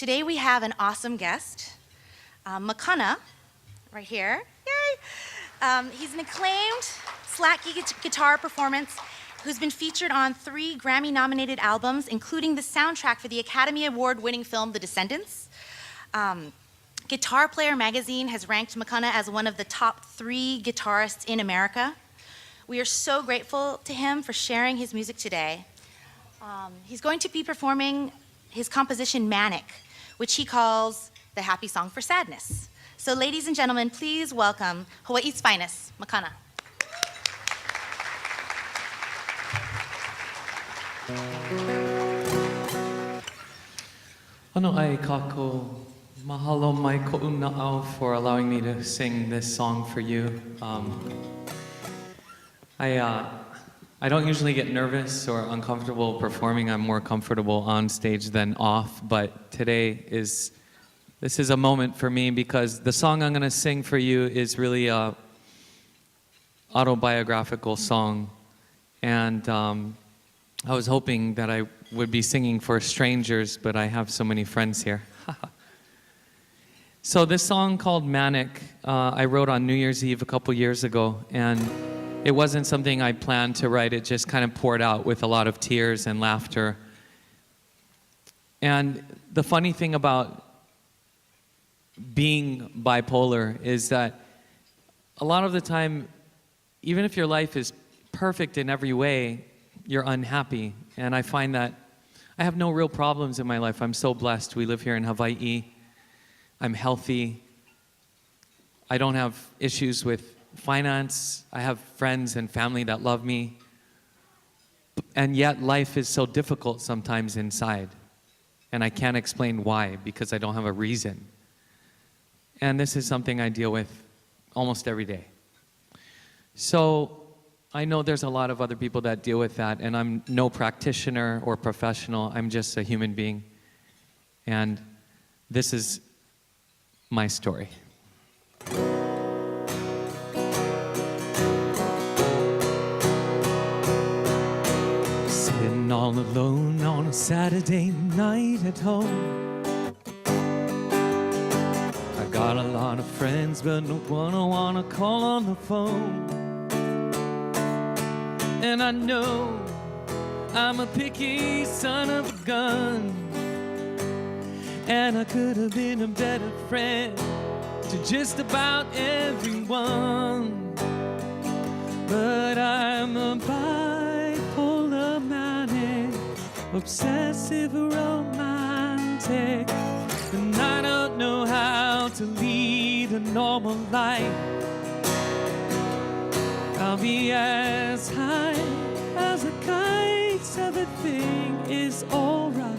Today we have an awesome guest, Makana, right here. Yay! He's an acclaimed slack guitar performance who's been featured on 3 Grammy-nominated albums, including the soundtrack for the Academy Award-winning film The Descendants. Guitar Player magazine has ranked Makana as one of the top 3 guitarists in America. We are so grateful to him for sharing his music today. He's going to be performing his composition Manic, which he calls the happy song for sadness. So ladies and gentlemen, please welcome Hawaii's finest, Makana. Ano ai kako, mahalo mai ko'una'au for allowing me to sing this song for you. I don't usually get nervous or uncomfortable performing. I'm more comfortable on stage than off, but this is a moment for me because the song I'm going to sing for you is really a autobiographical song, and I was hoping that I would be singing for strangers, but I have so many friends here. So this song called Manic, I wrote on New Year's Eve a couple years ago, and it wasn't something I planned to write. It just kind of poured out with a lot of tears and laughter. And the funny thing about being bipolar is that a lot of the time, even if your life is perfect in every way, you're unhappy. And I find that I have no real problems in my life. I'm so blessed. We live here in Hawaii. I'm healthy. I don't have issues with finance. I have friends and family that love me. And yet life is so difficult sometimes inside. And I can't explain why, because I don't have a reason. And this is something I deal with almost every day. So I know there's a lot of other people that deal with that, and I'm no practitioner or professional. I'm just a human being. And this is my story. Sitting all alone on a Saturday night at home. I got a lot of friends, but no one I wanna call on the phone. And I know I'm a picky son of a gun, and I could have been a better friend to just about everyone. But I'm a bipolar manic, obsessive romantic, and I don't know how to lead a normal life. I'll be as high as a kite, so everything is alright.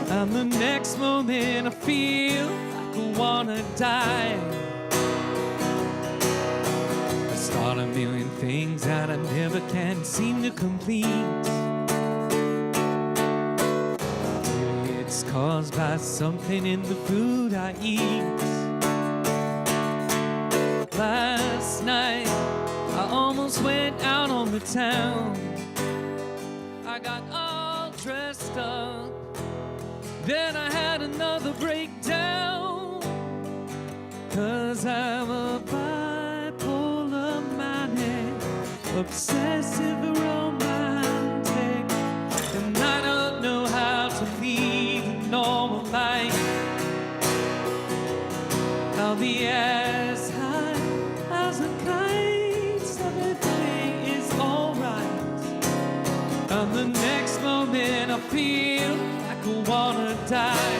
And the next moment I feel like I wanna die. I start a million things that I never can seem to complete. Maybe it's caused by something in the food I eat. Last night I almost went out on the town. I got all dressed up, then I had another breakdown. 'Cause I'm a bipolar manic, obsessive romantic, and I don't know how to lead a normal life. I'll be as high as a kite, so everything is alright. And the next moment I feel like I wanna die.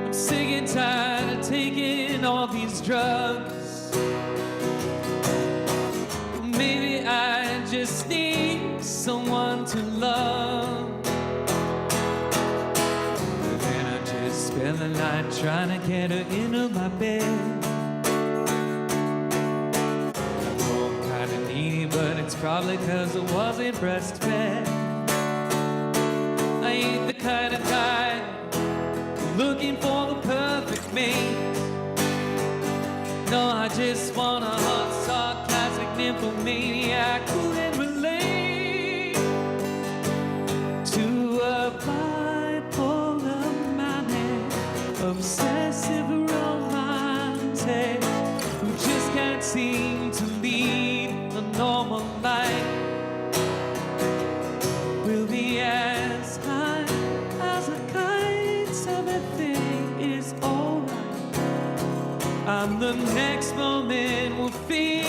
I'm sick and tired of taking all these drugs. Maybe I just need someone to love. But then I just spend the night trying to get her into my bed. But it's probably 'cause I wasn't breastfed. I ain't the kind of guy looking for the perfect mate. No, I just want a hot, sarcastic nymphomaniac who can relate to impulsive romantic who just can't seem to lead a normal life will be as high as a kite, so everything is alright, and the next moment will feel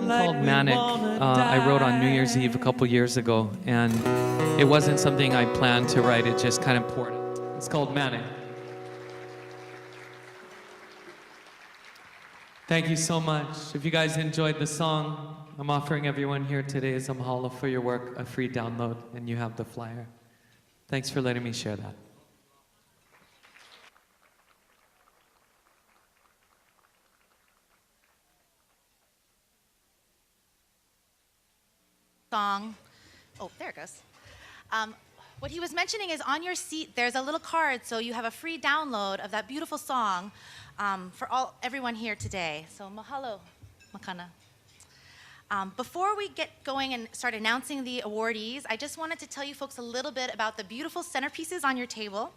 like called Manic. I wrote on New Year's Eve a couple years ago, and it wasn't something I planned to write, it just kind of poured out. It's called Manic. Thank you so much. If you guys enjoyed the song, I'm offering everyone here today as a mahalo for your work, a free download, and you have the flyer. Thanks for letting me share that. Song. Oh, there it goes. What he was mentioning is on your seat, there's a little card, so you have a free download of that beautiful song for everyone here today. So mahalo, makana. Before we get going and start announcing the awardees, I just wanted to tell you folks a little bit about the beautiful centerpieces on your table.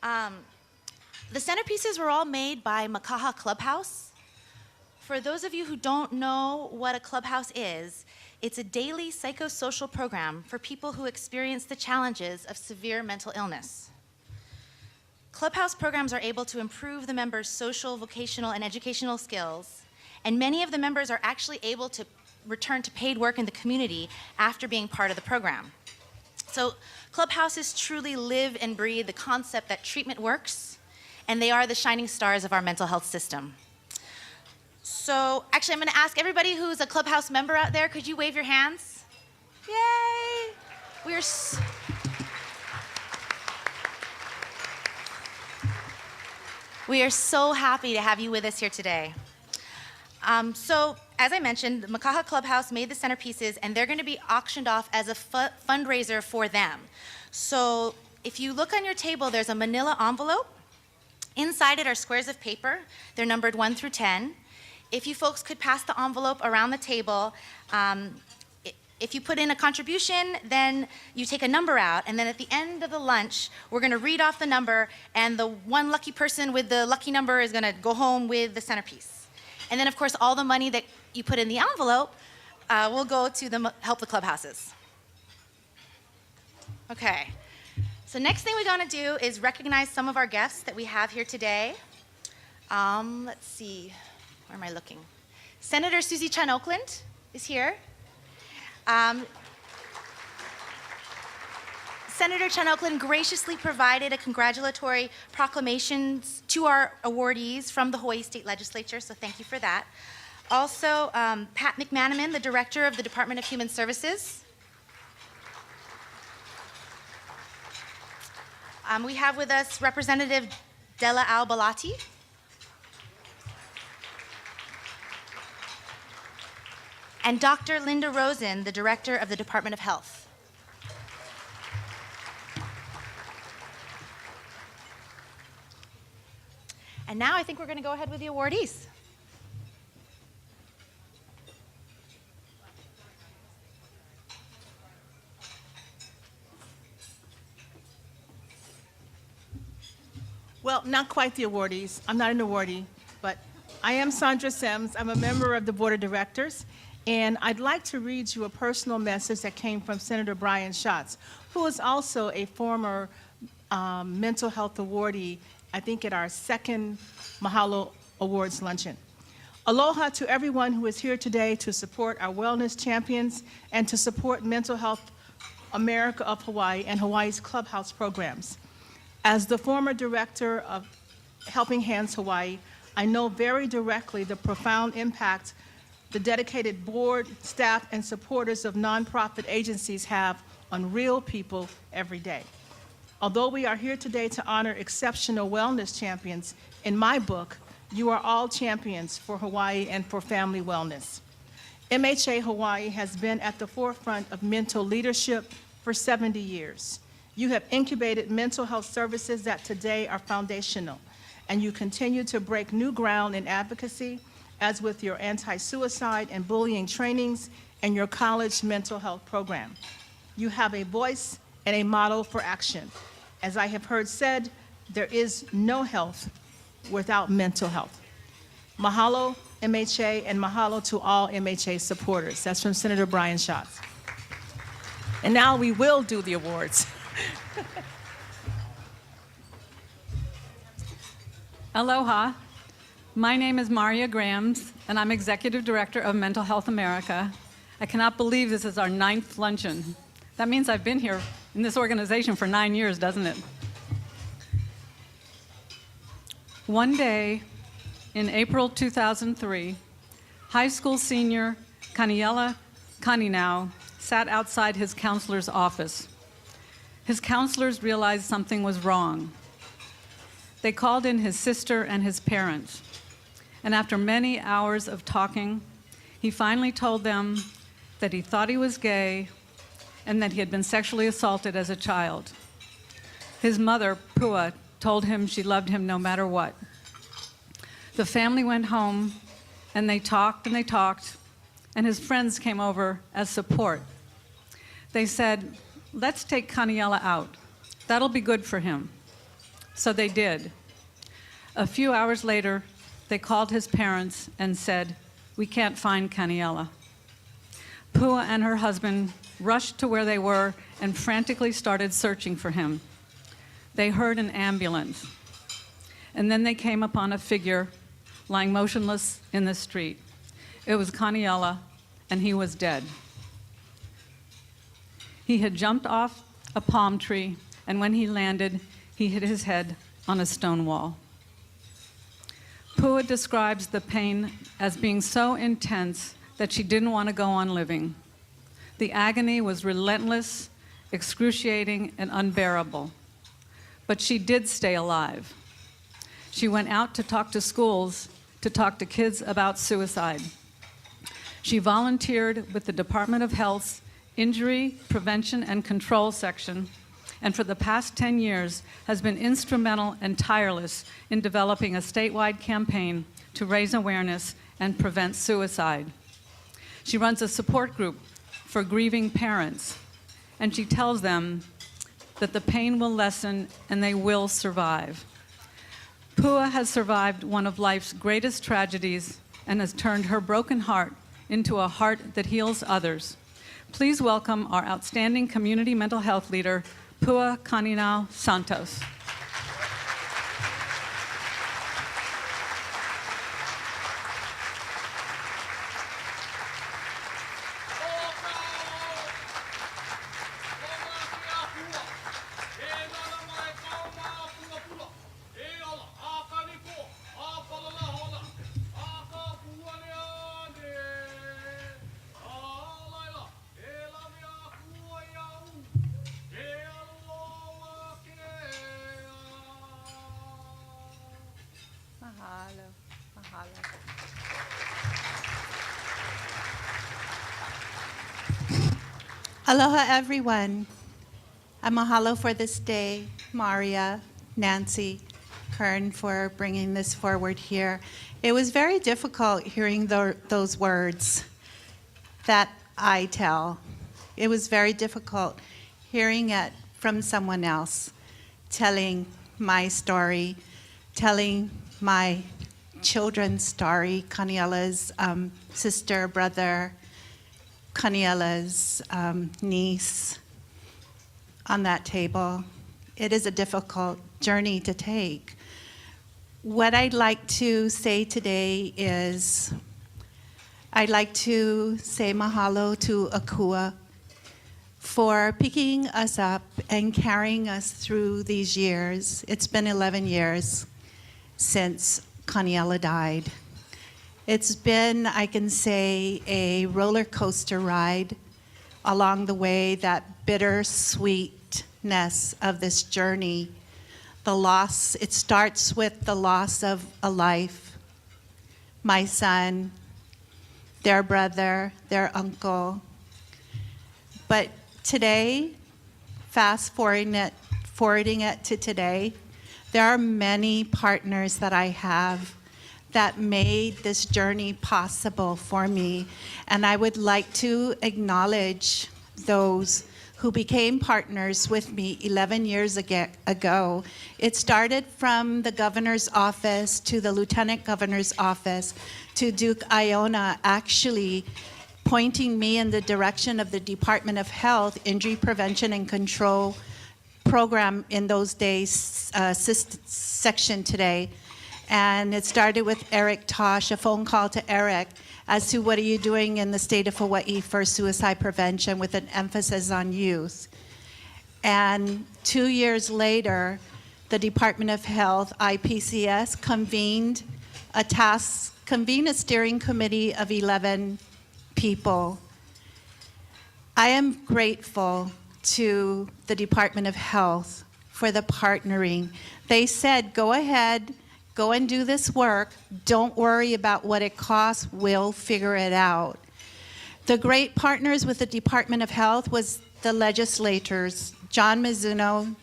The centerpieces were all made by Makaha Clubhouse. For those of you who don't know what a clubhouse is, it's a daily psychosocial program for people who experience the challenges of severe mental illness. Clubhouse programs are able to improve the members' social, vocational, and educational skills, and many of the members are actually able to return to paid work in the community after being part of the program. So clubhouses truly live and breathe the concept that treatment works, and they are the shining stars of our mental health system. So actually, I'm going to ask everybody who's a Clubhouse member out there, could you wave your hands? Yay! We are so happy to have you with us here today. So as I mentioned, the Makaha Clubhouse made the centerpieces, and they're going to be auctioned off as a fundraiser for them. So if you look on your table, there's a manila envelope. Inside it are squares of paper. They're numbered 1 through 10. If you folks could pass the envelope around the table, if you put in a contribution, then you take a number out, and then at the end of the lunch, we're going to read off the number, and the one lucky person with the lucky number is going to go home with the centerpiece. And then, of course, all the money that you put in the envelope will go to help the clubhouses. Okay. So next thing we're going to do is recognize some of our guests that we have here today. Let's see. Where am I looking? Senator Susie Chan Oakland is here. Senator Chan Oakland graciously provided a congratulatory proclamation to our awardees from the Hawaii State Legislature, so thank you for that. Also, Pat McManaman, the Director of the Department of Human Services. We have with us Representative Della Al-Balati. And Dr. Linda Rosen, the Director of the Department of Health. And now I think we're going to go ahead with the awardees. Well, not quite the awardees. I'm not an awardee, but I am Sandra Sims. I'm a member of the Board of Directors, and I'd like to read you a personal message that came from Senator Brian Schatz, who is also a former mental health awardee, I think at our second Mahalo Awards luncheon. Aloha to everyone who is here today to support our wellness champions and to support Mental Health America of Hawaii and Hawaii's Clubhouse programs. As the former director of Helping Hands Hawaii, I know very directly the profound impact the dedicated board, staff, and supporters of nonprofit agencies have on real people every day. Although we are here today to honor exceptional wellness champions, in my book, you are all champions for Hawaii and for family wellness. MHA Hawaii has been at the forefront of mental leadership for 70 years. You have incubated mental health services that today are foundational, and you continue to break new ground in advocacy, as with your anti-suicide and bullying trainings and your college mental health program. You have a voice and a model for action. As I have heard said, there is no health without mental health. Mahalo, MHA, and mahalo to all MHA supporters. That's from Senator Brian Schatz. And now we will do the awards. Aloha. My name is Maria Grams, and I'm Executive Director of Mental Health America. I cannot believe this is our 9th luncheon. That means I've been here in this organization for 9 years, doesn't it? One day in April 2003, high school senior Pua Kaninau sat outside his counselor's office. His counselors realized something was wrong. They called in his sister and his parents. And after many hours of talking, he finally told them that he thought he was gay and that he had been sexually assaulted as a child. His mother, Pua, told him she loved him no matter what. The family went home, and they talked, and his friends came over as support. They said, "Let's take Kaniela out. That'll be good for him." So they did. A few hours later, they called his parents and said, "We can't find Kaniela." Pua and her husband rushed to where they were and frantically started searching for him. They heard an ambulance, and then they came upon a figure lying motionless in the street. It was Kaniela, and he was dead. He had jumped off a palm tree, and when he landed, he hit his head on a stone wall. Pua describes the pain as being so intense that she didn't want to go on living. The agony was relentless, excruciating, and unbearable. But she did stay alive. She went out to talk to schools, to talk to kids about suicide. She volunteered with the Department of Health's Injury Prevention and Control section, and for the past 10 years has been instrumental and tireless in developing a statewide campaign to raise awareness and prevent suicide. She runs a support group for grieving parents, and she tells them that the pain will lessen and they will survive. Pua has survived one of life's greatest tragedies and has turned her broken heart into a heart that heals others. Please welcome our outstanding community mental health leader, Pua Kaninau-Santos. Mahalo, mahalo. Aloha, everyone. Mahalo for this day, Maria, Nancy, Kern, for bringing this forward here. It was very difficult hearing those words that I tell. It was very difficult hearing it from someone else, telling my story, telling my children's story, Kaniela's sister, brother, Kaniela's niece on that table. It is a difficult journey to take. What I'd like to say today is I'd like to say mahalo to Akua for picking us up and carrying us through these years. It's been 11 years since Kaniela died. It's been, I can say, a roller coaster ride along the way, that bittersweetness of this journey. The loss, it starts with the loss of a life. My son, their brother, their uncle. But today, fast forwarding it to today, there are many partners that I have that made this journey possible for me. And I would like to acknowledge those who became partners with me 11 years ago. It started from the governor's office to the lieutenant governor's office to Duke Iona actually pointing me in the direction of the Department of Health Injury Prevention and Control program in those days, section today. And it started with Eric Tosh, a phone call to Eric as to what are you doing in the state of Hawaii for suicide prevention with an emphasis on youth. And 2 years later, the Department of Health, IPCS, convened a steering committee of 11 people. I am grateful to the Department of Health for the partnering. They said, go ahead, go and do this work. Don't worry about what it costs. We'll figure it out. The great partners with the Department of Health was the legislators. John Mizuno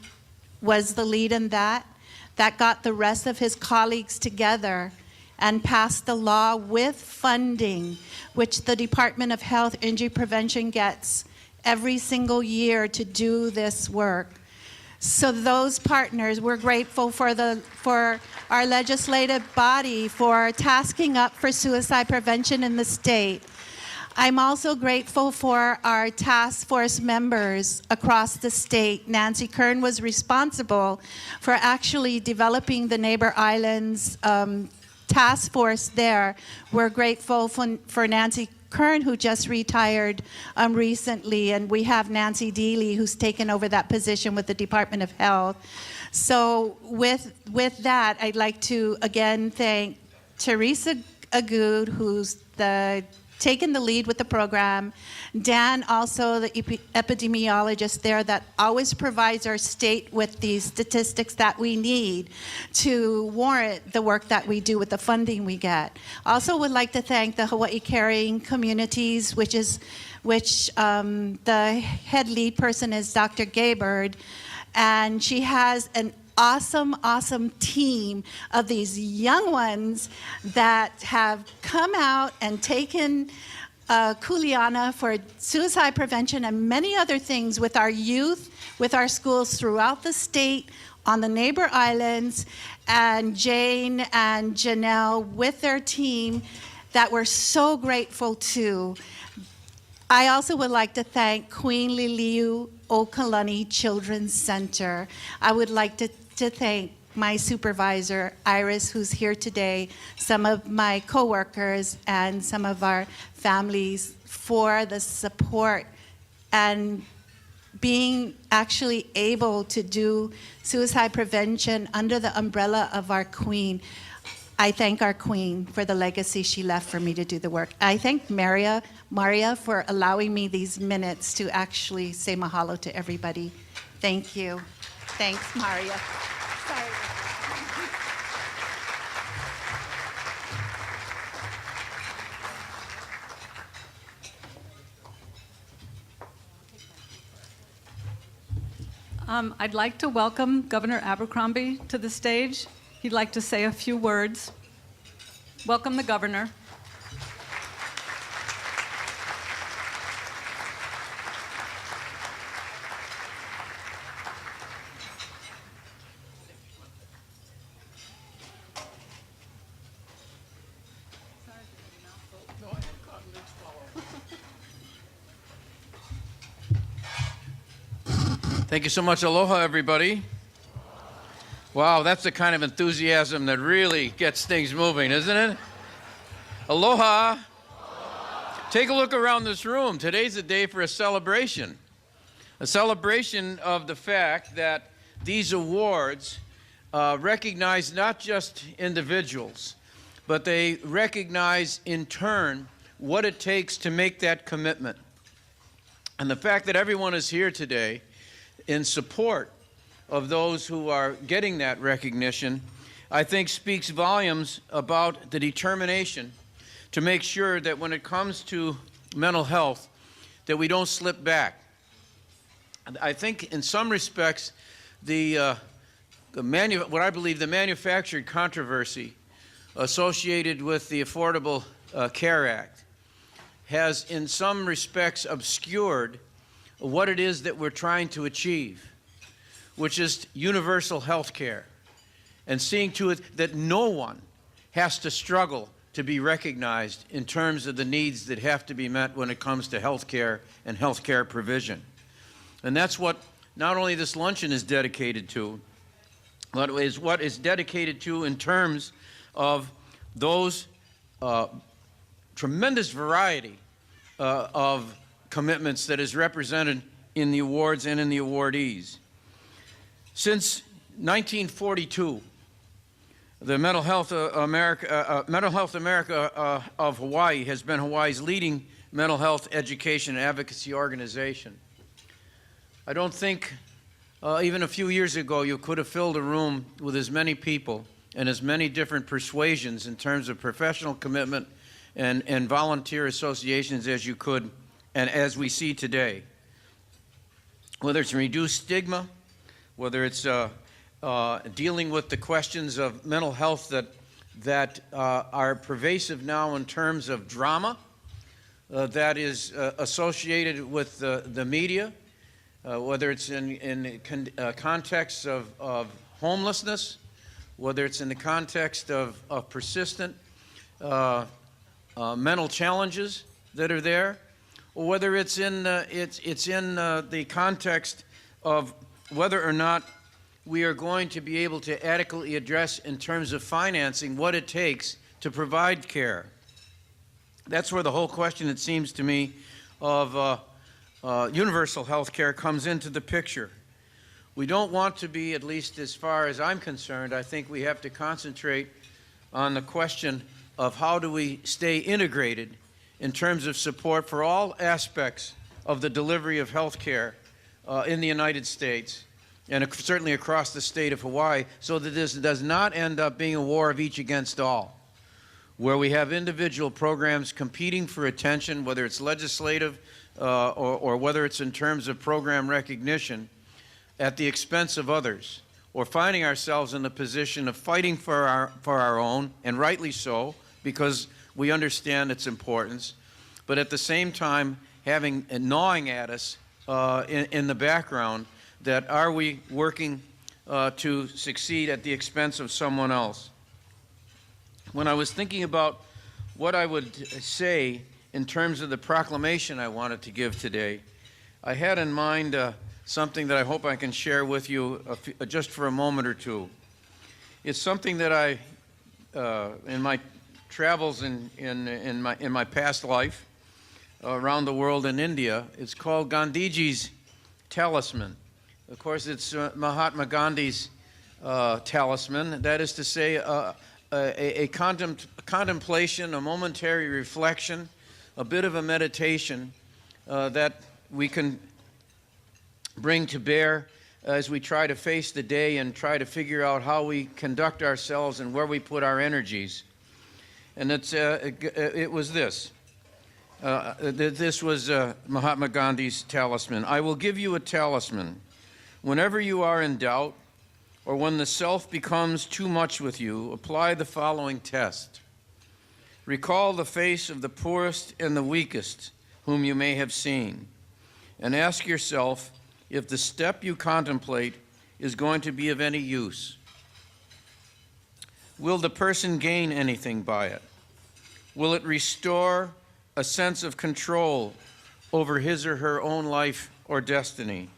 was the lead in that. That got the rest of his colleagues together and passed the law with funding, which the Department of Health Injury Prevention gets every single year to do this work. So those partners, we're grateful for our legislative body for tasking up for suicide prevention in the state. I'm also grateful for our task force members across the state. Nancy Kern was responsible for actually developing the Neighbor Islands task force there. We're grateful for Nancy Kern, who just retired recently, and we have Nancy Deely, who's taken over that position with the Department of Health. So with that, I'd like to again thank Teresa Agood, who's taken the lead with the program. Dan, also the epidemiologist there that always provides our state with these statistics that we need to warrant the work that we do with the funding we get. Also would like to thank the Hawaii Caring Communities, which the head lead person is Dr. Gaybird, and she has an awesome team of these young ones that have come out and taken kuleana for suicide prevention and many other things with our youth, with our schools throughout the state, on the neighbor islands, and Jane and Janelle with their team that we're so grateful to. I also would like to thank Queen Liliuokalani Children's Center. I would like to thank my supervisor, Iris, who's here today, some of my coworkers, and some of our families for the support and being actually able to do suicide prevention under the umbrella of our Queen. I thank our Queen for the legacy she left for me to do the work. I thank Maria for allowing me these minutes to actually say mahalo to everybody. Thank you. Thanks, Maria. Sorry. I'd like to welcome Governor Abercrombie to the stage. He'd like to say a few words. Welcome the governor. Thank you so much. Aloha, everybody. Wow, that's the kind of enthusiasm that really gets things moving, isn't it? Aloha. Take a look around this room. Today's a day for a celebration of the fact that these awards recognize not just individuals, but they recognize in turn what it takes to make that commitment. And the fact that everyone is here today in support of those who are getting that recognition, I think speaks volumes about the determination to make sure that when it comes to mental health, that we don't slip back. I think in some respects, what I believe the manufactured controversy associated with the Affordable Care Act has in some respects obscured what it is that we're trying to achieve, which is universal health care, and seeing to it that no one has to struggle to be recognized in terms of the needs that have to be met when it comes to health care and health care provision. And that's what not only this luncheon is dedicated to, but is what is dedicated to in terms of those tremendous variety of commitments that is represented in the awards and in the awardees. Since 1942, the Mental Health America of Hawaii has been Hawaii's leading mental health education and advocacy organization. I don't think even a few years ago you could have filled a room with as many people and as many different persuasions in terms of professional commitment and volunteer associations as you could and as we see today. Whether it's reduced stigma, whether it's dealing with the questions of mental health that are pervasive now in terms of drama that is associated with the media, whether it's in context of homelessness, whether it's in the context of persistent mental challenges that are there, or whether it's in the context of whether or not we are going to be able to adequately address in terms of financing what it takes to provide care. That's where the whole question, it seems to me, of universal health care comes into the picture. We don't want to be, at least as far as I'm concerned, I think we have to concentrate on the question of how do we stay integrated in terms of support for all aspects of the delivery of health care in the United States and certainly across the state of Hawaii, so that this does not end up being a war of each against all, where we have individual programs competing for attention, whether it's legislative or whether it's in terms of program recognition, at the expense of others, or finding ourselves in the position of fighting for our own, and rightly so, because we understand its importance, but at the same time having gnawing at us in the background that are we working to succeed at the expense of someone else. When I was thinking about what I would say in terms of the proclamation I wanted to give today, I had in mind something that I hope I can share with you just for a moment or two. It's something that I, in my travels in my past life around the world in India, it's called Gandhiji's talisman. Of course, it's Mahatma Gandhi's talisman. That is to say, a contemplation, a momentary reflection, a bit of a meditation that we can bring to bear as we try to face the day and try to figure out how we conduct ourselves and where we put our energies. And it was this. This was Mahatma Gandhi's talisman. I will give you a talisman. Whenever you are in doubt, or when the self becomes too much with you, apply the following test. Recall the face of the poorest and the weakest whom you may have seen, and ask yourself if the step you contemplate is going to be of any use. Will the person gain anything by it? Will it restore a sense of control over his or her own life or destiny?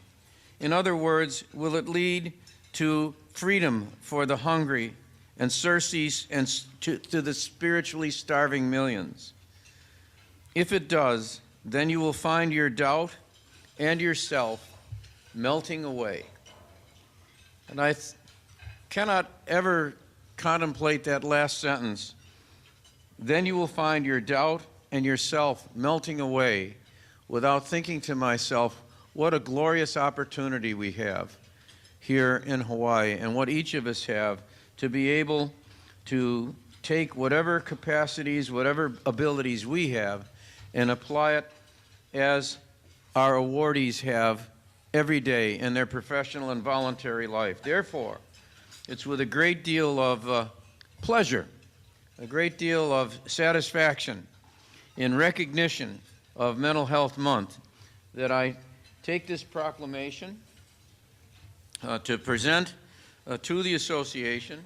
In other words, will it lead to freedom for the hungry and surcease and to the spiritually starving millions? If it does, then you will find your doubt and yourself melting away. And I cannot ever contemplate that last sentence. Then you will find your doubt and yourself melting away without thinking to myself, what a glorious opportunity we have here in Hawaii, and what each of us have to be able to take whatever capacities, whatever abilities we have, and apply it as our awardees have every day in their professional and voluntary life. Therefore, it's with a great deal of pleasure, a great deal of satisfaction in recognition of Mental Health Month that I take this proclamation to present to the association,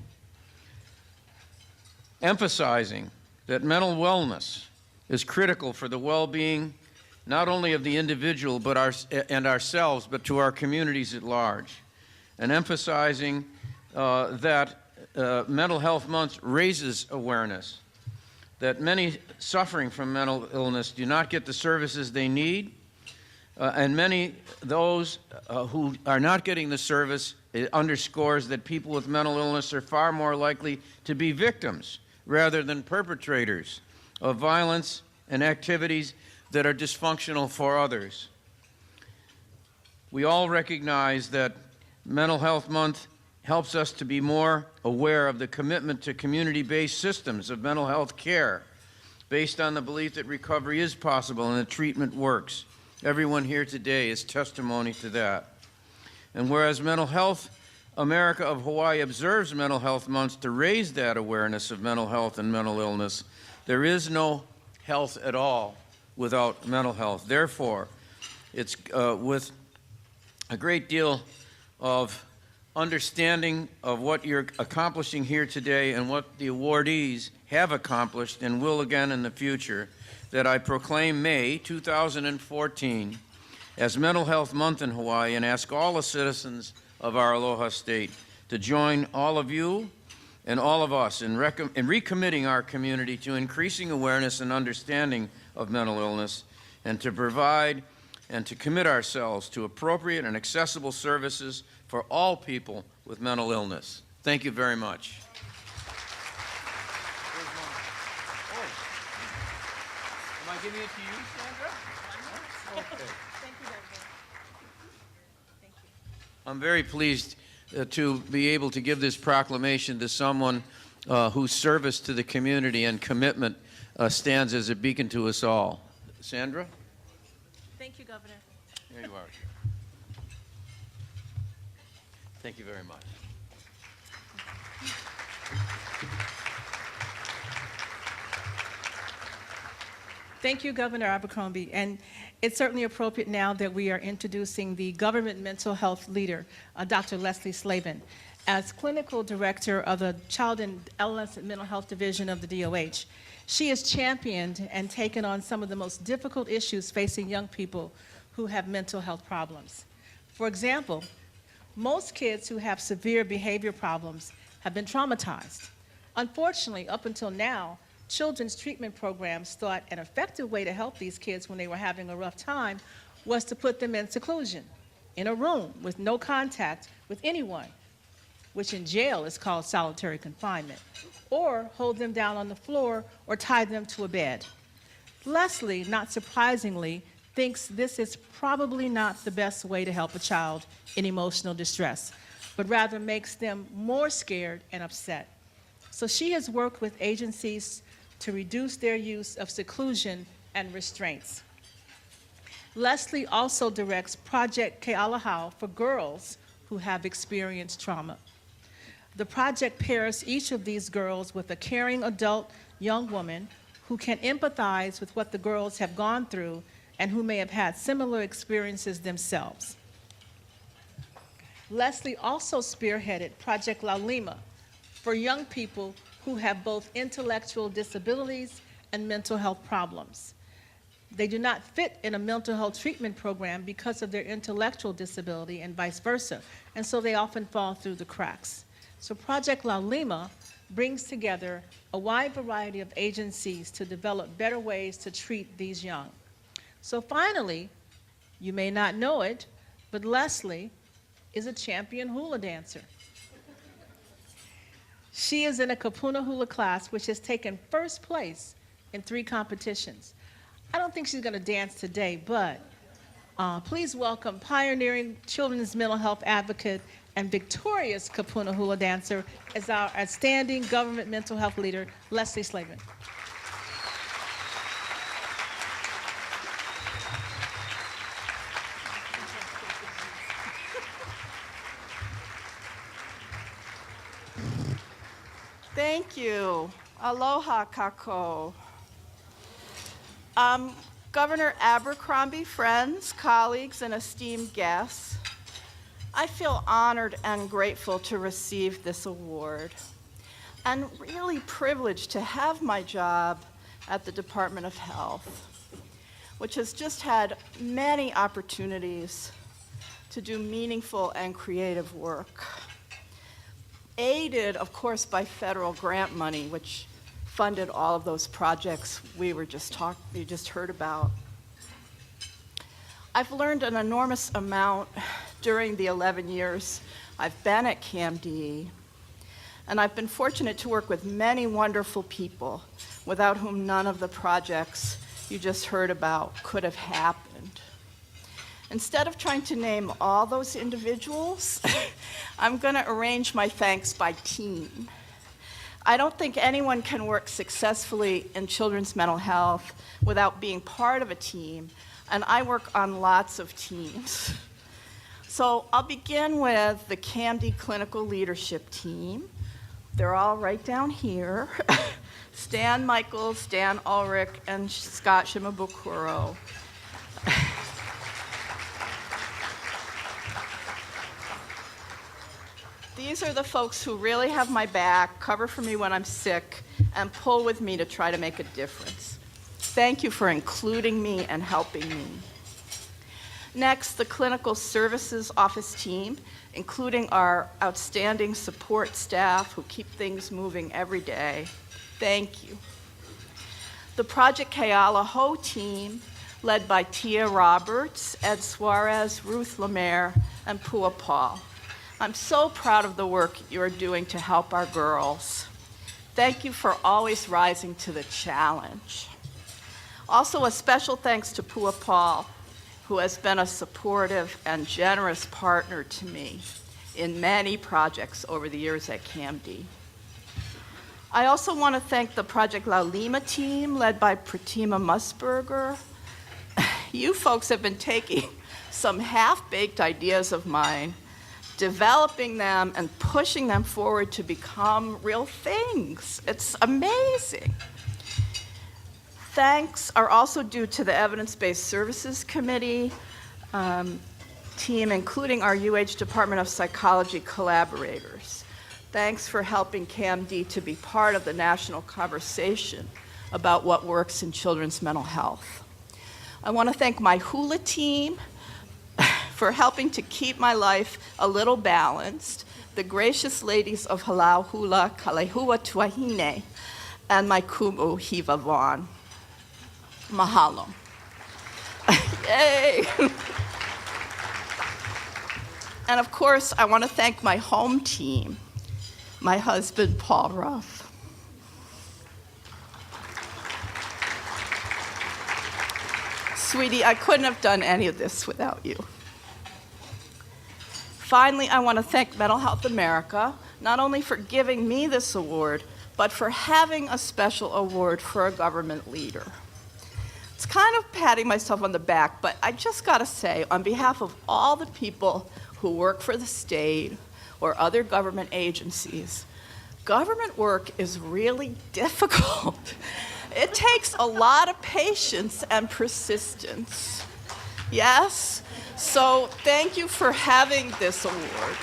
emphasizing that mental wellness is critical for the well-being not only of the individual and ourselves, but to our communities at large, and emphasizing that Mental Health Month raises awareness that many suffering from mental illness do not get the services they need, and many those who are not getting the service, it underscores that people with mental illness are far more likely to be victims rather than perpetrators of violence and activities that are dysfunctional for others. We all recognize that Mental Health Month helps us to be more aware of the commitment to community-based systems of mental health care based on the belief that recovery is possible and that treatment works. Everyone here today is testimony to that. And whereas Mental Health America of Hawaii observes Mental Health Months to raise that awareness of mental health and mental illness, there is no health at all without mental health. Therefore, it's with a great deal of understanding of what you're accomplishing here today and what the awardees have accomplished and will again in the future that I proclaim May 2014 as Mental Health Month in Hawaii and ask all the citizens of our Aloha State to join all of you and all of us in recommitting our community to increasing awareness and understanding of mental illness, and to provide and to commit ourselves to appropriate and accessible services for all people with mental illness. Thank you very much. Am I giving it to you, Sandra? Okay. I'm very pleased to be able to give this proclamation to someone whose service to the community and commitment stands as a beacon to us all. Sandra? Thank you, Governor. Here you are. Thank you very much. Thank you, Governor Abercrombie. And it's certainly appropriate now that we are introducing the government mental health leader, Dr. Lesley Slavin. As clinical director of the Child and Adolescent Mental Health Division of the DOH, she has championed and taken on some of the most difficult issues facing young people who have mental health problems. For example, most kids who have severe behavior problems have been traumatized. Unfortunately, up until now, children's treatment programs thought an effective way to help these kids when they were having a rough time was to put them in seclusion, in a room with no contact with anyone, which in jail is called solitary confinement, or hold them down on the floor or tie them to a bed. Lesley, not surprisingly, thinks this is probably not the best way to help a child in emotional distress, but rather makes them more scared and upset. So she has worked with agencies to reduce their use of seclusion and restraints. Lesley also directs Project Ke'alahau for girls who have experienced trauma. The project pairs each of these girls with a caring adult young woman who can empathize with what the girls have gone through and who may have had similar experiences themselves. Lesley also spearheaded Project Laulima for young people who have both intellectual disabilities and mental health problems. They do not fit in a mental health treatment program because of their intellectual disability and vice versa, and so they often fall through the cracks. So Project Laulima brings together a wide variety of agencies to develop better ways to treat these young. So finally, you may not know it, but Lesley is a champion hula dancer. She is in a kapuna hula class, which has taken first place in 3 competitions. I don't think she's going to dance today, but please welcome pioneering children's mental health advocate and victorious kapuna hula dancer as our outstanding government mental health leader, Lesley Slavin. Thank you. Aloha kako. Governor Abercrombie, friends, colleagues, and esteemed guests, I feel honored and grateful to receive this award, and really privileged to have my job at the Department of Health, which has just had many opportunities to do meaningful and creative work. Aided, of course, by federal grant money, which funded all of those projects you just heard about. I've learned an enormous amount during the 11 years I've been at CAMD, and I've been fortunate to work with many wonderful people without whom none of the projects you just heard about could have happened. Instead of trying to name all those individuals, I'm going to arrange my thanks by team. I don't think anyone can work successfully in children's mental health without being part of a team, and I work on lots of teams. So I'll begin with the CAMD Clinical Leadership Team. They're all right down here. Stan Michaels, Dan Ulrich, and Scott Shimabukuro. These are the folks who really have my back, cover for me when I'm sick, and pull with me to try to make a difference. Thank you for including me and helping me. Next, the Clinical Services Office team, including our outstanding support staff who keep things moving every day. Thank you. The Project Kealaho team, led by Tia Roberts, Ed Suarez, Ruth Lemaire, and Pua Paul. I'm so proud of the work you're doing to help our girls. Thank you for always rising to the challenge. Also, a special thanks to Pua Paul, who has been a supportive and generous partner to me in many projects over the years at CAMD. I also want to thank the Project La Lima team, led by Pratima Musburger. You folks have been taking some half-baked ideas of mine, developing them and pushing them forward to become real things. It's amazing. Thanks are also due to the Evidence-Based Services Committee team, including our UH Department of Psychology collaborators. Thanks for helping CAMD to be part of the national conversation about what works in children's mental health. I want to thank my hula team for helping to keep my life a little balanced, the gracious ladies of Halau Hula, Kalehua Tuahine, and my kumu, Hiva Vaughn. Mahalo. Yay! And of course, I want to thank my home team, my husband, Paul Ruff. Sweetie, I couldn't have done any of this without you. Finally, I want to thank Mental Health America, not only for giving me this award, but for having a special award for a government leader. It's kind of patting myself on the back, but I just got to say, on behalf of all the people who work for the state or other government agencies, government work is really difficult. It takes a lot of patience and persistence. Yes? So thank you for having this award.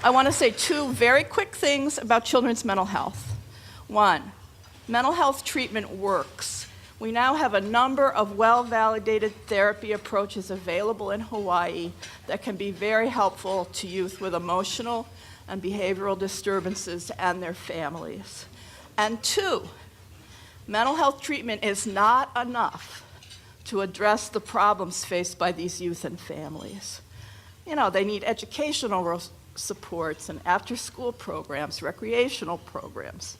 I want to say two very quick things about children's mental health. One, mental health treatment works. We now have a number of well-validated therapy approaches available in Hawaii that can be very helpful to youth with emotional and behavioral disturbances and their families. And two, mental health treatment is not enough to address the problems faced by these youth and families. You know, they need educational supports and after-school programs, recreational programs,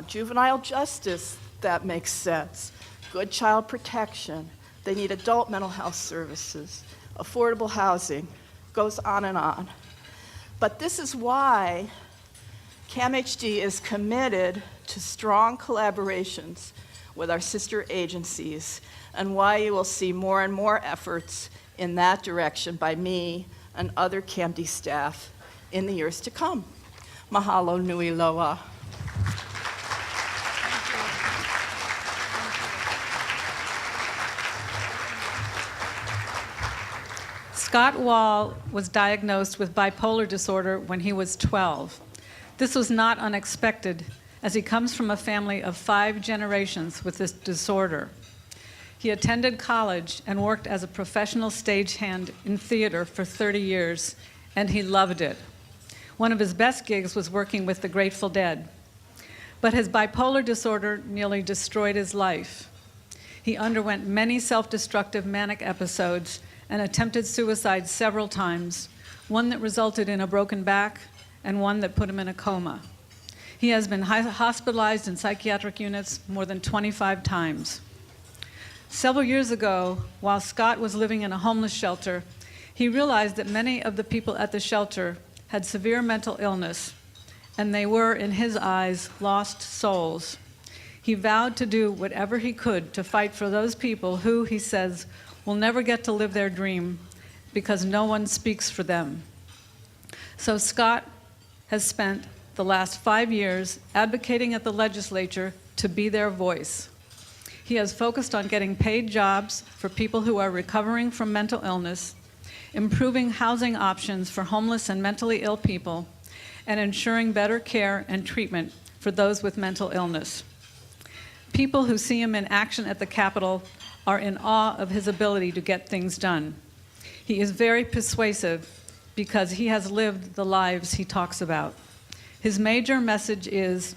juvenile justice, that makes sense, good child protection. They need adult mental health services, affordable housing, goes on and on. But this is why CAMHD is committed to strong collaborations with our sister agencies, and why you will see more and more efforts in that direction by me and other CAMD staff in the years to come. Mahalo nui loa. Scott Wall was diagnosed with bipolar disorder when he was 12. This was not unexpected, as he comes from a family of 5 generations with this disorder. He attended college and worked as a professional stagehand in theater for 30 years, and he loved it. One of his best gigs was working with the Grateful Dead. But his bipolar disorder nearly destroyed his life. He underwent many self-destructive manic episodes and attempted suicide several times, one that resulted in a broken back and one that put him in a coma. He has been hospitalized in psychiatric units more than 25 times. Several years ago, while Scott was living in a homeless shelter, he realized that many of the people at the shelter had severe mental illness, and they were, in his eyes, lost souls. He vowed to do whatever he could to fight for those people who, he says, will never get to live their dream because no one speaks for them. So Scott has spent the last 5 years advocating at the legislature to be their voice. He has focused on getting paid jobs for people who are recovering from mental illness, improving housing options for homeless and mentally ill people, and ensuring better care and treatment for those with mental illness. People who see him in action at the Capitol are in awe of his ability to get things done. He is very persuasive because he has lived the lives he talks about. His major message is,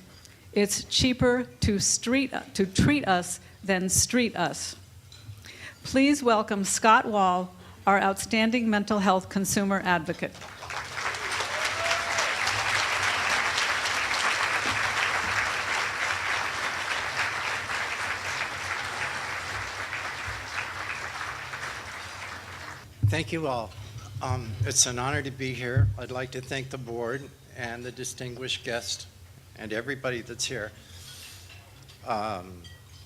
it's cheaper to treat us than street us. Please welcome Scott Wall, our outstanding mental health consumer advocate. Thank you all. It's an honor to be here. I'd like to thank the board and the distinguished guest and everybody that's here.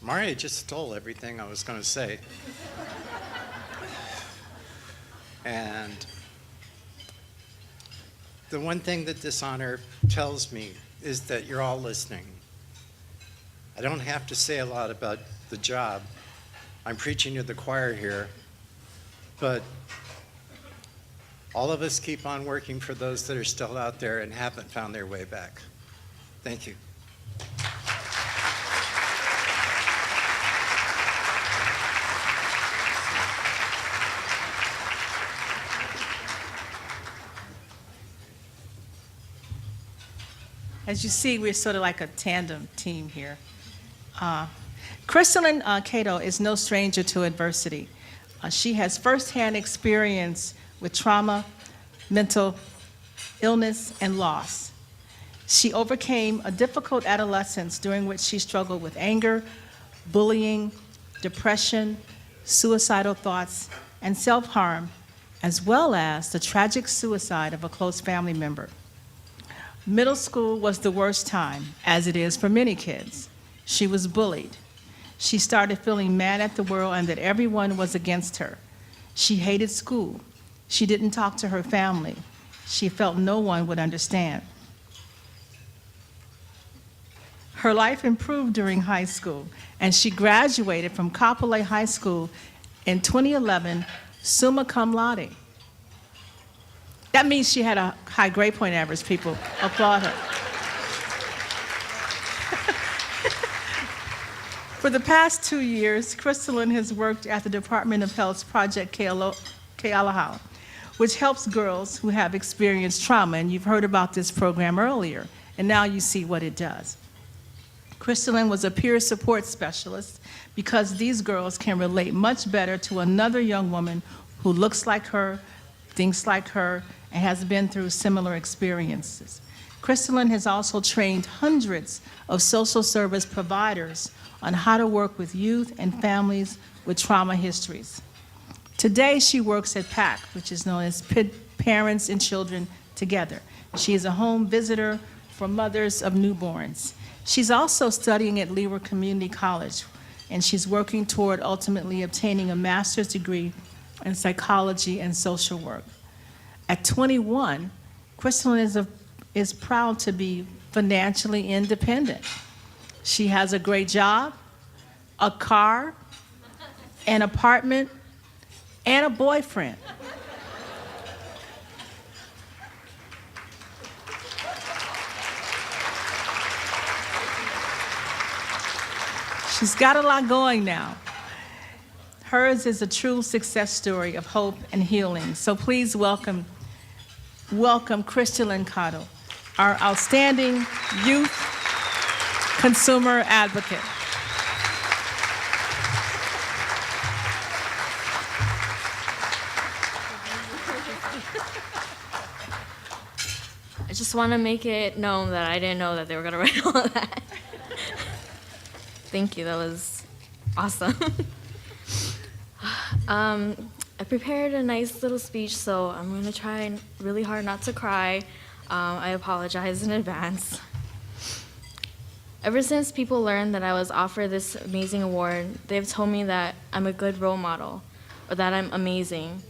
Maria just stole everything I was going to say. And the one thing that this honor tells me is that you're all listening. I don't have to say a lot about the job. I'm preaching to the choir here. But all of us keep on working for those that are still out there and haven't found their way back. Thank you. As you see, we're sort of like a tandem team here. Crystalline Cato is no stranger to adversity. She has firsthand experience with trauma, mental illness, and loss. She overcame a difficult adolescence during which she struggled with anger, bullying, depression, suicidal thoughts, and self-harm, as well as the tragic suicide of a close family member. Middle school was the worst time, as it is for many kids. She was bullied. She started feeling mad at the world and that everyone was against her. She hated school. She didn't talk to her family. She felt no one would understand. Her life improved during high school, and she graduated from Kapolei High School in 2011, summa cum laude. That means she had a high grade point average. People applaud her. For the past 2 years, Crystalline has worked at the Department of Health's Project Kealahau, which helps girls who have experienced trauma, and you've heard about this program earlier, and now you see what it does. Crystalline was a peer support specialist because these girls can relate much better to another young woman who looks like her, thinks like her, and has been through similar experiences. Crystalline has also trained hundreds of social service providers on how to work with youth and families with trauma histories. Today, she works at PAC, which is known as Parents and Children Together. She is a home visitor for mothers of newborns. She's also studying at Leeward Community College, and she's working toward ultimately obtaining a master's degree in psychology and social work. At 21, Crystalline is proud to be financially independent. She has a great job, a car, an apartment, and a boyfriend. She's got a lot going now. Hers is a true success story of hope and healing. So please welcome Crystalline Cotto, our outstanding youth consumer advocate. I just want to make it known that I didn't know that they were going to write all of that. Thank you, that was awesome. I prepared a nice little speech, so I'm going to try really hard not to cry. I apologize in advance. Ever since people learned that I was offered this amazing award, they've told me that I'm a good role model, or that I'm amazing,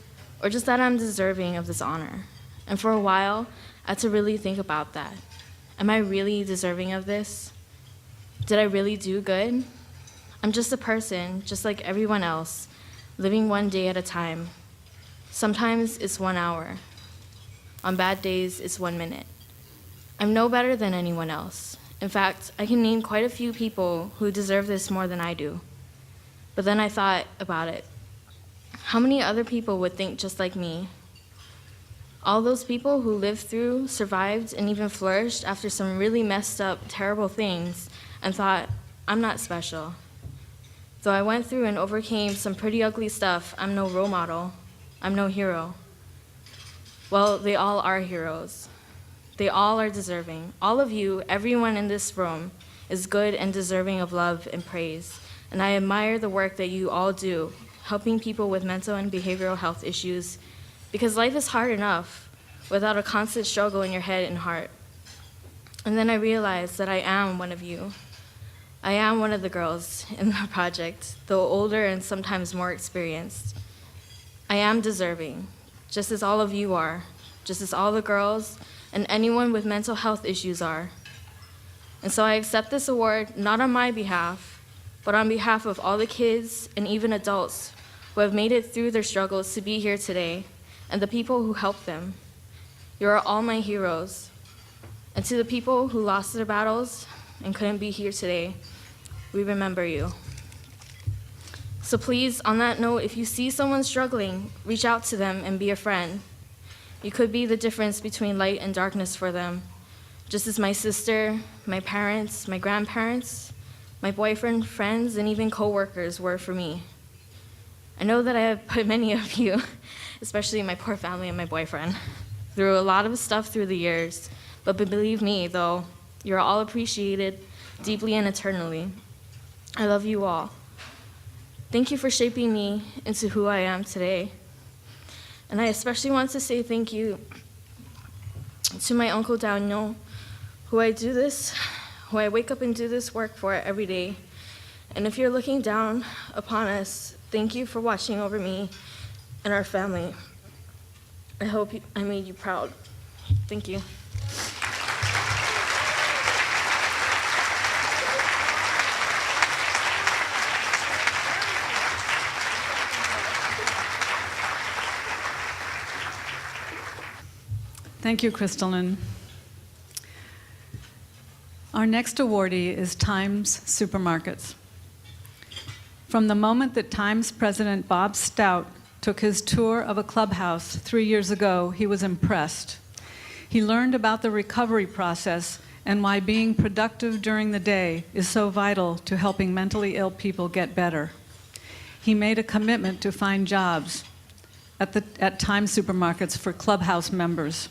or just that I'm deserving of this honor. And for a while, I had to really think about that. Am I really deserving of this? Did I really do good? I'm just a person, just like everyone else, living one day at a time. Sometimes it's 1 hour. On bad days, it's 1 minute. I'm no better than anyone else. In fact, I can name quite a few people who deserve this more than I do. But then I thought about it. How many other people would think just like me? All those people who lived through, survived, and even flourished after some really messed up, terrible things, and thought, I'm not special. Though I went through and overcame some pretty ugly stuff, I'm no role model. I'm no hero. Well, they all are heroes. They all are deserving. All of you, everyone in this room, is good and deserving of love and praise. And I admire the work that you all do, helping people with mental and behavioral health issues, because life is hard enough without a constant struggle in your head and heart. And then I realized that I am one of you. I am one of the girls in the project, though older and sometimes more experienced. I am deserving, just as all of you are, just as all the girls and anyone with mental health issues are. And so I accept this award not on my behalf, but on behalf of all the kids and even adults who have made it through their struggles to be here today, and the people who helped them. You are all my heroes. And to the people who lost their battles and couldn't be here today, we remember you. So please, on that note, if you see someone struggling, reach out to them and be a friend. You could be the difference between light and darkness for them, just as my sister, my parents, my grandparents, my boyfriend, friends, and even coworkers were for me. I know that I have put many of you, especially my poor family and my boyfriend, through a lot of stuff through the years, but believe me, though, you're all appreciated deeply and eternally. I love you all. Thank you for shaping me into who I am today. And I especially want to say thank you to my Uncle Daniel, who I wake up and do this work for every day. And if you're looking down upon us, thank you for watching over me and our family. I hope I made you proud. Thank you. Thank you, Crystalline. Our next awardee is Times Supermarkets. From the moment that Times President Bob Stout took his tour of a clubhouse 3 years ago, he was impressed. He learned about the recovery process and why being productive during the day is so vital to helping mentally ill people get better. He made a commitment to find jobs at Times Supermarkets for clubhouse members.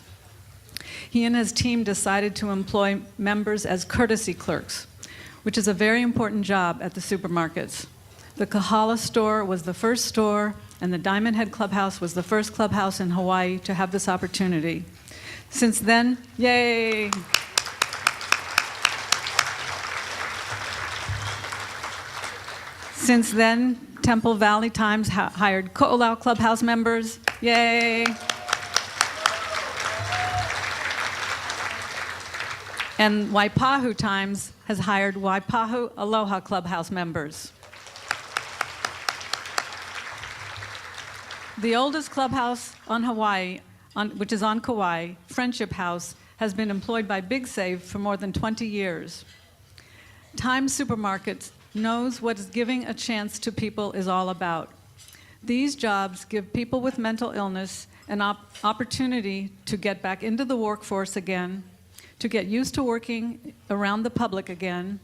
He and his team decided to employ members as courtesy clerks, which is a very important job at the supermarkets. The Kahala store was the first store, and the Diamond Head Clubhouse was the first clubhouse in Hawaii to have this opportunity. Since then, yay! Since then, Temple Valley Times hired Ko'olau Clubhouse members, yay! And Waipahu Times has hired Waipahu Aloha Clubhouse members. The oldest clubhouse on Hawaii, which is on Kauai, Friendship House, has been employed by Big Save for more than 20 years. Times Supermarkets knows what giving a chance to people is all about. These jobs give people with mental illness an opportunity to get back into the workforce again, to get used to working around the public again,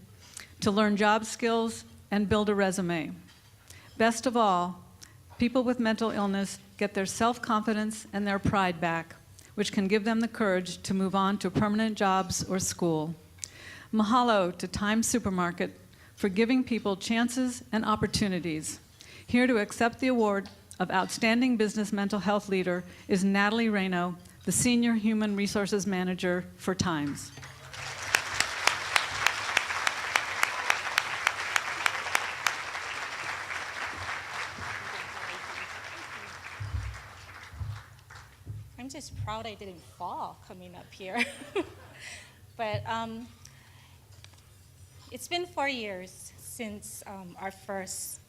to learn job skills and build a resume. Best of all, people with mental illness get their self-confidence and their pride back, which can give them the courage to move on to permanent jobs or school. Mahalo to Times Supermarket for giving people chances and opportunities. Here to accept the award of Outstanding Business Mental Health Leader is Natalie Reno, the Senior Human Resources Manager for Times. I'm just proud I didn't fall coming up here. But it's been 4 years since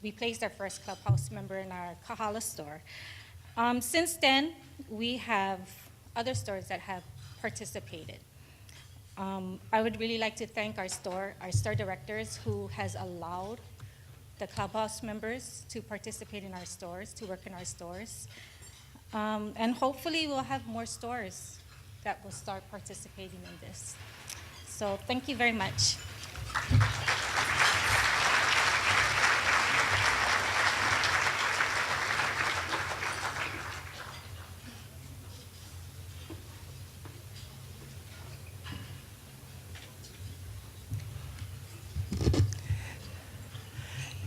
we placed our first Clubhouse member in our Kahala store. Since then, we have other stores that have participated. I would really like to thank our store directors who has allowed the Clubhouse members to participate in our stores, to work in our stores. And hopefully we'll have more stores that will start participating in this. So thank you very much.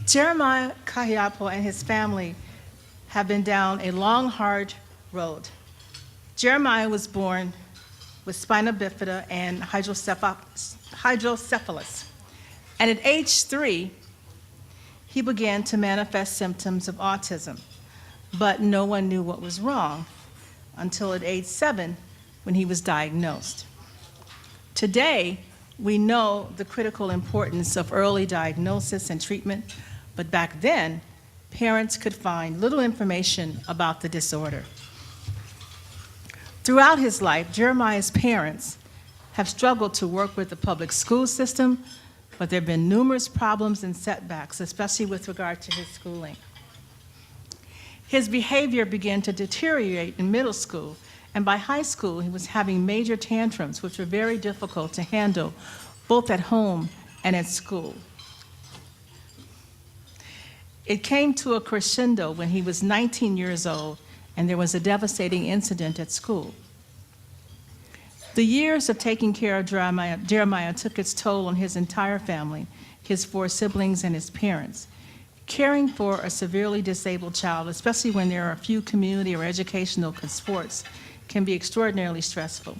Jeremiah Kahiapo and his family have been down a long, hard road. Jeremiah was born with spina bifida and hydrocephalus. And at age 3, he began to manifest symptoms of autism, but no one knew what was wrong until at age 7 when he was diagnosed. Today, we know the critical importance of early diagnosis and treatment, but back then, parents could find little information about the disorder. Throughout his life, Jeremiah's parents have struggled to work with the public school system, but there have been numerous problems and setbacks, especially with regard to his schooling. His behavior began to deteriorate in middle school, and by high school, he was having major tantrums, which were very difficult to handle, both at home and at school. It came to a crescendo when he was 19 years old, and there was a devastating incident at school. The years of taking care of Jeremiah took its toll on his entire family, his 4 siblings and his parents. Caring for a severely disabled child, especially when there are few community or educational sports, can be extraordinarily stressful.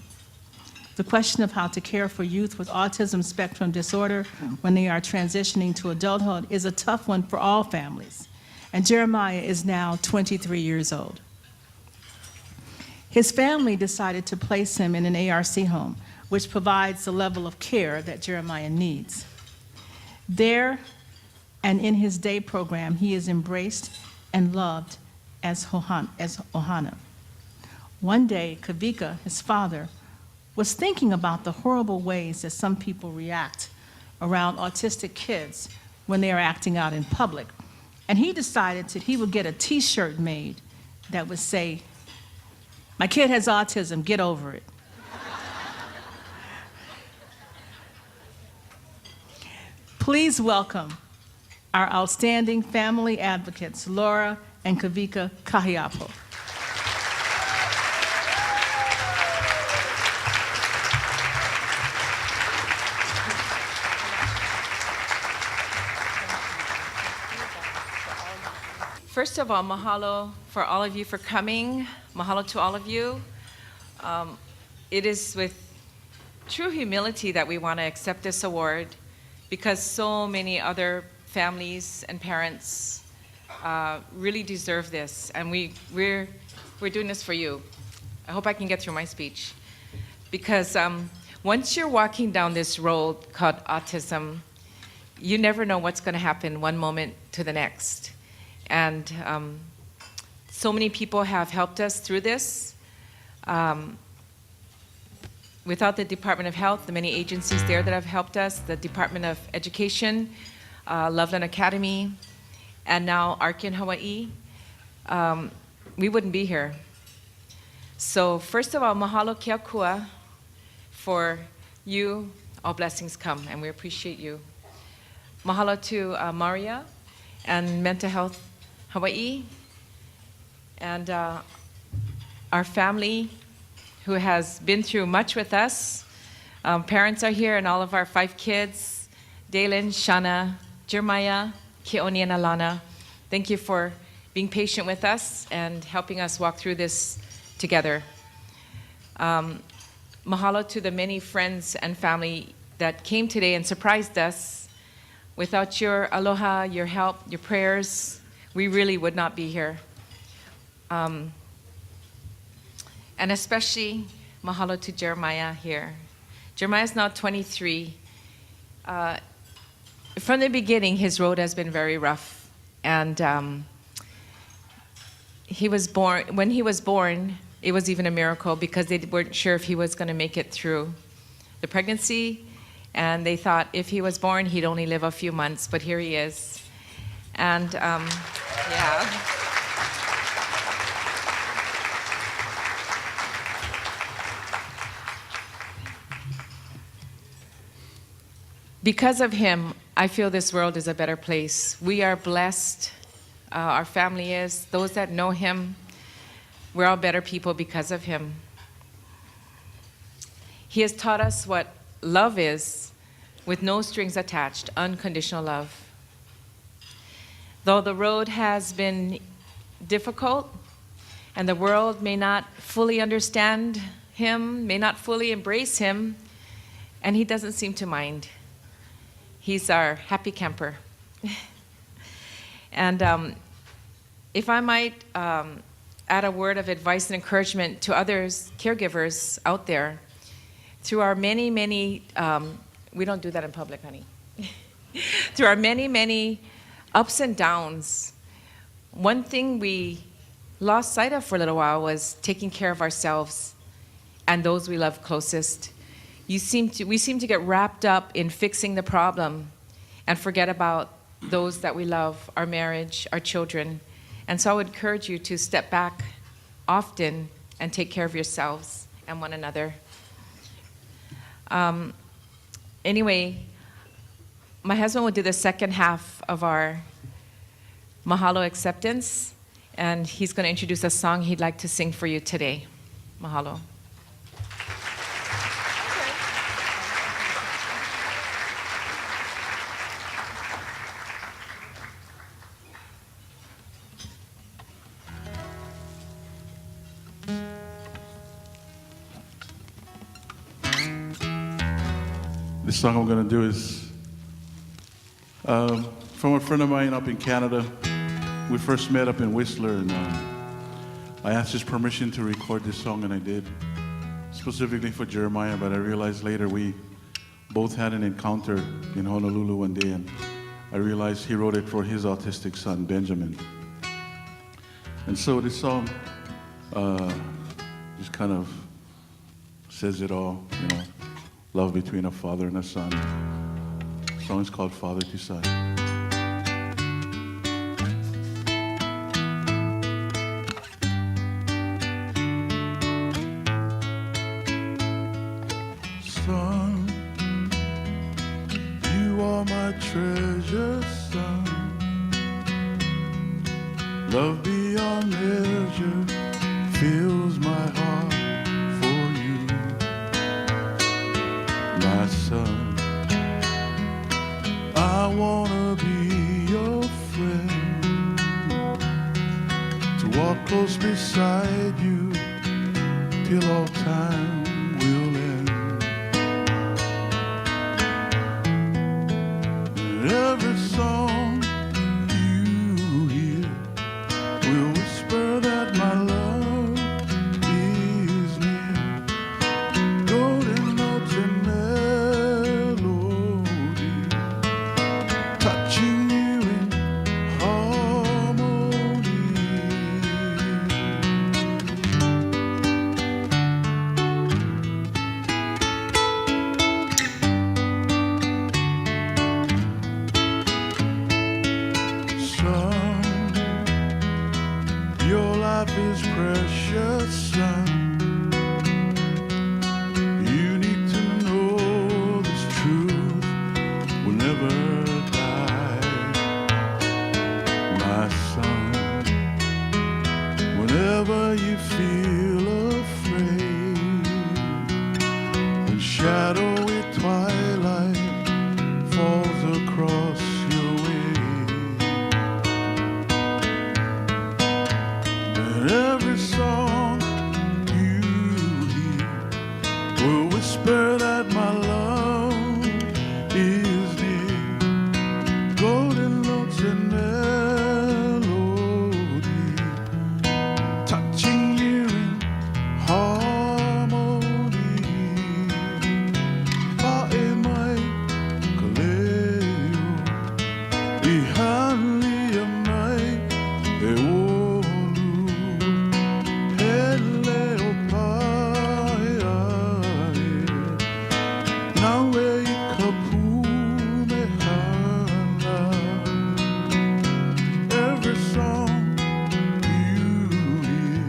The question of how to care for youth with autism spectrum disorder when they are transitioning to adulthood is a tough one for all families, and Jeremiah is now 23 years old. His family decided to place him in an ARC home, which provides the level of care that Jeremiah needs. There and in his day program, he is embraced and loved as Ohana. One day, Kavika, his father, was thinking about the horrible ways that some people react around autistic kids when they are acting out in public. And he decided that he would get a t-shirt made that would say, "My kid has autism, get over it." Please welcome our outstanding family advocates, Laura and Kavika Kahiapo. First of all, mahalo for all of you for coming. Mahalo to all of you. It is with true humility that we want to accept this award because so many other families and parents really deserve this, and we're doing this for you. I hope I can get through my speech. Because once you're walking down this road called autism, you never know what's going to happen one moment to the next. And so many people have helped us through this. Without the Department of Health, the many agencies there that have helped us, the Department of Education, Loveland Academy, and now ARC in Hawaii, we wouldn't be here. So first of all, mahalo ke akua for you. All blessings come, and we appreciate you. Mahalo to Maria and Mental Health Hawaii, and our family who has been through much with us. Parents are here, and all of our 5 kids, Dalen, Shana, Jeremiah, Keoni, and Alana. Thank you for being patient with us and helping us walk through this together. Mahalo to the many friends and family that came today and surprised us. Without your aloha, your help, your prayers, we really would not be here. And especially mahalo to Jeremiah here. Jeremiah is now 23. From the beginning, his road has been very rough. And when he was born, it was even a miracle because they weren't sure if he was going to make it through the pregnancy. And they thought if he was born, he'd only live a few months, but here he is. And yeah. Because of him, I feel this world is a better place. We are blessed. Our family is. Those that know him, we're all better people because of him. He has taught us what love is with no strings attached, unconditional love. Though the road has been difficult and the world may not fully understand him, may not fully embrace him, and he doesn't seem to mind. He's our happy camper. And if I might add a word of advice and encouragement to others, caregivers out there, through our many, many, we don't do that in public, honey. Through our many, many ups and downs, one thing we lost sight of for a little while was taking care of ourselves and those we love closest. We seem to get wrapped up in fixing the problem and forget about those that we love, our marriage, our children. And so I would encourage you to step back often and take care of yourselves and one another. Anyway, my husband will do the second half of our Mahalo acceptance, and he's going to introduce a song he'd like to sing for you today. Mahalo. This song I'm going to do is from a friend of mine up in Canada. We first met up in Whistler, and I asked his permission to record this song, and I did, specifically for Jeremiah, but I realized later we both had an encounter in Honolulu one day, and I realized he wrote it for his autistic son, Benjamin. And so this song just kind of says it all, you know. Love between a father and a son. The song is called Father to Son. Son, you are my treasure, son. Love beyond measure fills my heart. My son, I wanna be your friend, to walk close beside you till all time will end. And every song you hear will whisper that my love is near. Golden notes and touching you in harmony. notes and melody, touching you in harmony. Pae mai ka leo, I hali mai e olu, he leo pae ai, nawe I ka pume hana. Every song you hear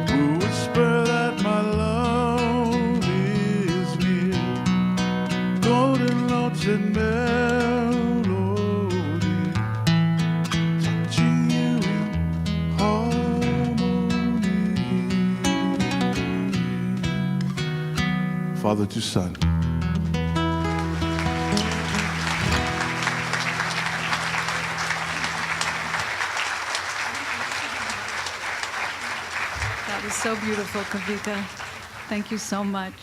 will whisper that my love is near. Golden notes and melody, touching you in harmony. Father to Son. That was so beautiful, Kavika. Thank you so much.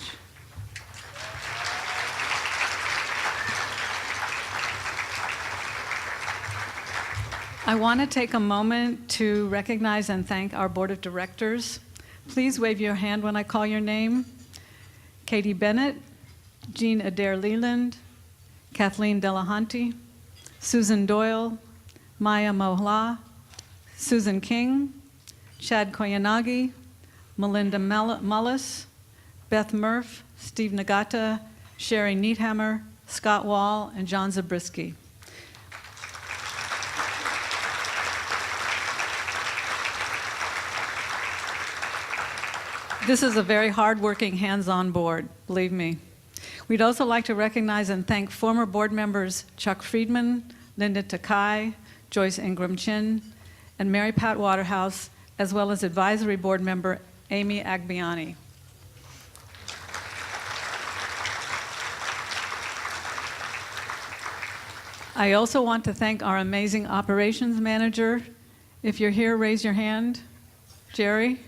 I want to take a moment to recognize and thank our board of directors. Please wave your hand when I call your name. Katie Bennett, Jean Adair Leland, Kathleen Delahanty, Susan Doyle, Maya Mohla, Susan King, Chad Koyanagi, Melinda Mullis, Beth Murph, Steve Nagata, Sherry Needhammer, Scott Wall, and John Zabriskie. This is a very hard-working, hands-on board, believe me. We'd also like to recognize and thank former board members Chuck Friedman, Linda Takai, Joyce Ingram Chin, and Mary Pat Waterhouse, as well as advisory board member Amy Agbiani. I also want to thank our amazing operations manager. If you're here, raise your hand. Jerry.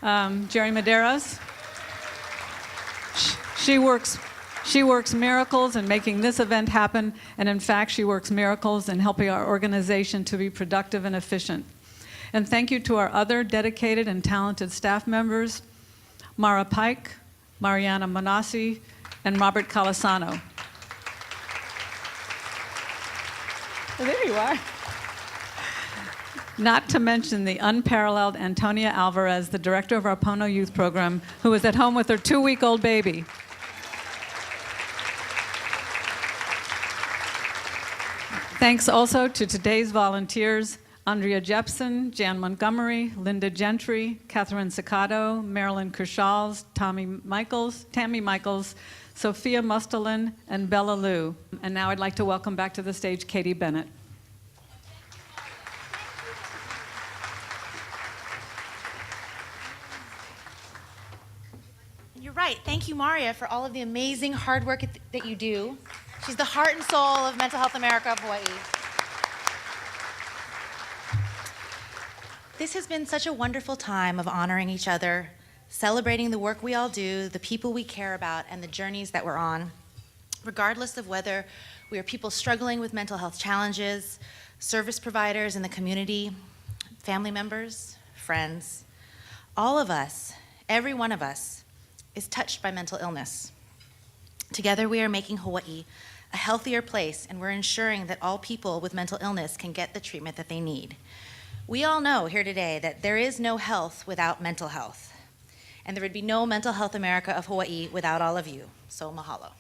Jerry Medeiros. She works miracles in making this event happen, and in fact, she works miracles in helping our organization to be productive and efficient. And thank you to our other dedicated and talented staff members, Mara Pike, Mariana Manassi, and Robert Calasano. There you are. Not to mention the unparalleled Antonia Alvarez, the director of our Pono Youth Program, who is at home with her 2-week-old baby. Thanks also to today's volunteers, Andrea Jepson, Jan Montgomery, Linda Gentry, Catherine Cicado, Marilyn Kershals, Tammy Michaels, Sophia Mustelin, and Bella Liu. And now I'd like to welcome back to the stage Katie Bennett. You're right. Thank you, Maria, for all of the amazing hard work that you do. She's the heart and soul of Mental Health America of Hawaii. This has been such a wonderful time of honoring each other, celebrating the work we all do, the people we care about, and the journeys that we're on. Regardless of whether we are people struggling with mental health challenges, service providers in the community, family members, friends, all of us, every one of us, is touched by mental illness. Together we are making Hawaii a healthier place, and we're ensuring that all people with mental illness can get the treatment that they need. We all know here today that there is no health without mental health, and there would be no Mental Health America of Hawaii without all of you, so mahalo.